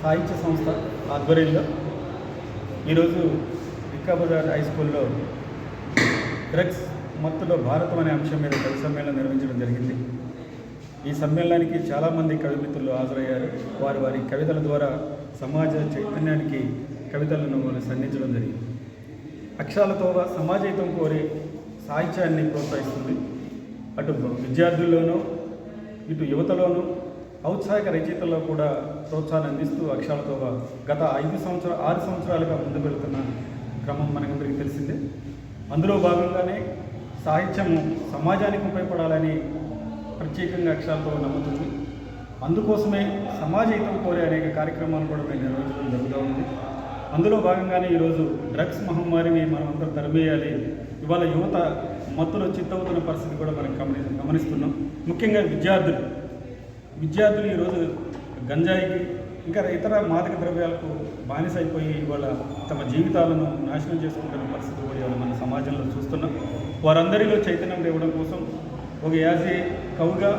సాహిత్య సంస్థ ఆధ్వర్యంలో ఈరోజు వికాబజార్ హై స్కూల్లో డ్రగ్స్ మత్తులో భారతం అనే అంశం మీద కవి సమ్మేళనం నిర్వహించడం జరిగింది. ఈ సమ్మేళనానికి చాలామంది కవిమిత్రులు హాజరయ్యారు. వారి కవితల ద్వారా సమాజ చైతన్యానికి కవితలను వాళ్ళు సంధించడం జరిగింది. అక్షరాలతో సమాజహితం కోరే సాహిత్యాన్ని ప్రోత్సహిస్తుంది. అటు విద్యార్థుల్లోనూ ఇటు యువతలోనూ ఔత్సాహిక రచయితల్లో కూడా ప్రోత్సాహాన్ని అందిస్తూ అక్షరాలతో గత 6 సంవత్సరాలుగా ముందుకు వెళ్తున్న క్రమం మనకందరికీ తెలిసిందే. అందులో భాగంగానే సాహిత్యము సమాజానికి ఉపయోగపడాలని ప్రత్యేకంగా అక్షరాలతో నమ్ముతుంది. అందుకోసమే సమాజహితం కోరే అనేక కార్యక్రమాలు కూడా మేము నిర్వహించడం జరుగుతూ ఉంది. అందులో భాగంగానే ఈరోజు డ్రగ్స్ మహమ్మారిని మనం అందరూ తరిమేయాలి. ఇవాళ యువత మత్తులో చిత్తవుతున్న పరిస్థితి కూడా మనం గమనిస్తున్నాం. ముఖ్యంగా విద్యార్థులు ఈరోజు గంజాయికి ఇంకా ఇతర మాదక ద్రవ్యాలకు బానిసైపోయి ఇవాళ తమ జీవితాలను నాశనం చేసుకుంటున్న పరిస్థితి కూడా ఇవాళ మన సమాజంలో చూస్తున్నాం. వారందరిలో చైతన్యం తేవడం కోసం ఒక యాజీ కవుగా,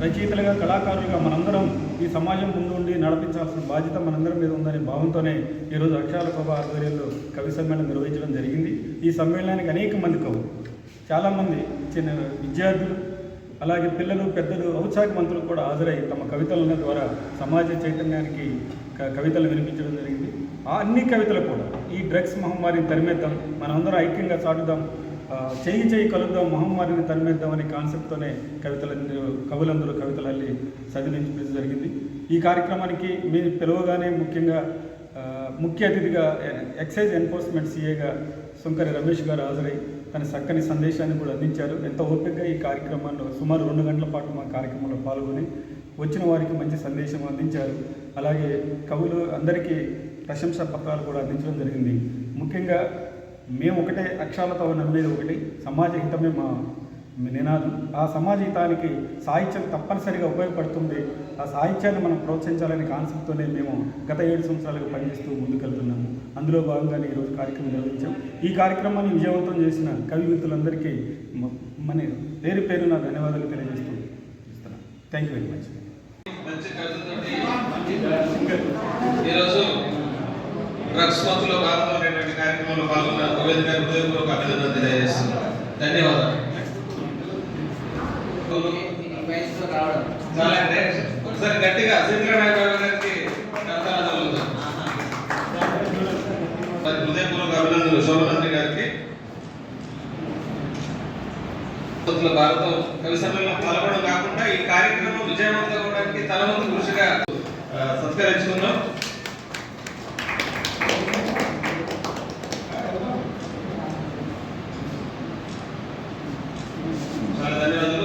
రచయితలుగా, కళాకారులుగా మనందరం ఈ సమాజం ముందు ఉండి నడిపించాల్సిన బాధ్యత మనందరం మీద ఉందనే భావంతోనే ఈరోజు అక్షరాల ప్రభ ఆధ్వర్యంలో కవి సమ్మేళనం నిర్వహించడం జరిగింది. ఈ సమ్మేళనానికి అనేక మంది కవులు, చాలామంది చిన్న విద్యార్థులు, అలాగే పిల్లలు, పెద్దలు, ఔత్సాహికవంతులు కూడా హాజరై తమ కవితల ద్వారా సమాజ చైతన్యానికి కవితలు వినిపించడం జరిగింది. ఆ అన్ని కవితలు కూడా ఈ డ్రగ్స్ మహమ్మారిని తరిమేద్దాం, మనమందరం ఐక్యంగా సాటుదాం, చేయి కలుద్దాం, మహమ్మారిని తరిమేద్దాం అనే కాన్సెప్ట్తోనే కవులందరూ కవితలు అల్లి చదివించడం జరిగింది. ఈ కార్యక్రమానికి మీరు పిలవగానే ముఖ్యంగా ముఖ్య అతిథిగా ఎక్సైజ్ ఎన్ఫోర్స్మెంట్ సిఏగా సుంకరి రమేష్ గారు హాజరై తన చక్కని సందేశాన్ని కూడా అందించారు. ఎంతో ఓపికగా ఈ కార్యక్రమాల్లో సుమారు 2 గంటల పాటు మా కార్యక్రమంలో పాల్గొని వచ్చిన వారికి మంచి సందేశం అందించారు. అలాగే కవులు అందరికీ ప్రశంసా పత్రాలు కూడా అందించడం జరిగింది. ముఖ్యంగా మేము ఒకటే, అక్షరాలతో నమ్మేది ఒకటి, సమాజ హితమే మా నినాదం. ఆ సమాజ హితానికి సాహిత్యం తప్పనిసరిగా ఉపయోగపడుతుంది. ఆ సాహిత్యాన్ని మనం ప్రోత్సహించాలనే కాన్సెప్ట్తోనే మేము గత 7 సంవత్సరాలుగా పనిచేస్తూ ముందుకెళ్తున్నాము. అందులో భాగంగానే ఈరోజు కార్యక్రమం నిర్వహించాం. ఈ కార్యక్రమాన్ని విజయవంతం చేసిన కవి మిత్రులందరికీ మన పేరున ధన్యవాదాలు తెలియజేస్తూ ఇస్తున్నాను. Thank you very much. ఈరోజు డ్రగ్స్ మత్తులో భారతం అనేటువంటి కార్యక్రమంలో పాల్గొన్న గోవింద్ గారి హృదయపూర్వక అభినందనలు తెలియజేస్తున్నాను. ధన్యవాదాలు. ఒకసారి గట్టిగా శ్రీకరణారాయణ గారికి హృదయపూర్వక అభినందనలు. శోభనంద్రి గారికి భారతం కవి సమ్మేళనం పాల్గొనడం కాకుండా ఈ కార్యక్రమం విజయవంతం అవడానికి తన వంతు కృషిగా సత్కరించుకున్నాం.